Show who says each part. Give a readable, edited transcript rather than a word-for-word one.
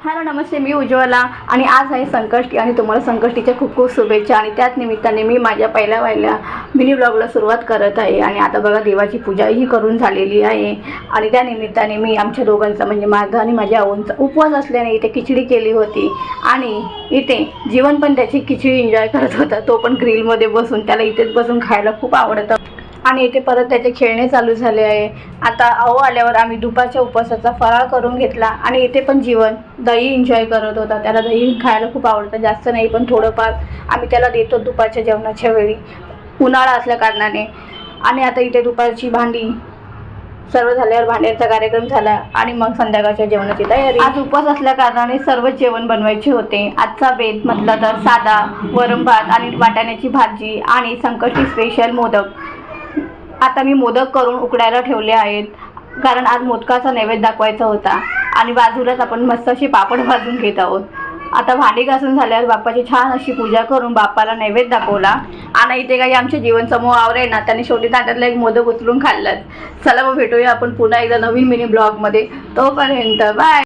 Speaker 1: Hello नमस्ते, मी उज्ज्वला आणि आज आहे संकष्टी आणि तुम्हाला संकष्टीच्या खूप खूप शुभेच्छा। आणि त्याच निमित्ताने मी माझ्या पहिल्या मिनी ब्लॉगला सुरुवात करत आहे। आणि आता बघा देवाची पूजाही करून झालेली आहे आणि त्या निमित्ताने मी आमच्या दोघांचा म्हणजे माझा आणि माझ्या आऊंचा उपवास असल्याने इथे खिचडी केली होती आणि इथे जीवन पण त्याची खिचडी एन्जॉय करत होता, तो पण ग्रिलमध्ये बसून, त्याला इथेच बसून खायला खूप आवडतं। आणि इथे परत त्याचे खेळणे चालू झाले आहे। आता आऊ आल्यावर आम्ही दुपारच्या उपवासाचा फराळ करून घेतला आणि इथे पण जीवन दही एन्जॉय करत होता, त्याला दही खायला खूप आवडतं, जास्त नाही पण थोडंफार आम्ही त्याला देतो दुपारच्या जेवणाच्या वेळी, उन्हाळा असल्या कारणाने। आणि आता इथे दुपारची भांडी सर्व झाल्यावर भांड्याचा कार्यक्रम झाला आणि मग संध्याकाळच्या जेवणाची तयारी। आज उपवास असल्या कारणाने सर्व जेवण बनवायचे होते। आजचा बेत म्हटलं तर साधा वरण भात आणि वाटाण्याची भाजी आणि संकष्टी स्पेशल मोदक। आता मी मोदक करून उकडायला ठेवले आहेत, कारण आज मोदकाचा नैवेद्य दाखवायचा होता। आणि बाजूलाच आपण मस्त अशी पापड भाजून घेत आहोत। आता भांडी घासून झाल्यावर बाप्पाची छान अशी पूजा करून बाप्पाला नैवेद्य दाखवला आणि इथे काही आमचे जीवन समूह आवरे ना, त्यांनी शेवटी ताटातला एक मोदक उचलून खाल्लाच। चला मग भेटूया आपण पुन्हा एकदा नवीन मिनी ब्लॉगमध्ये, तोपर्यंत बाय।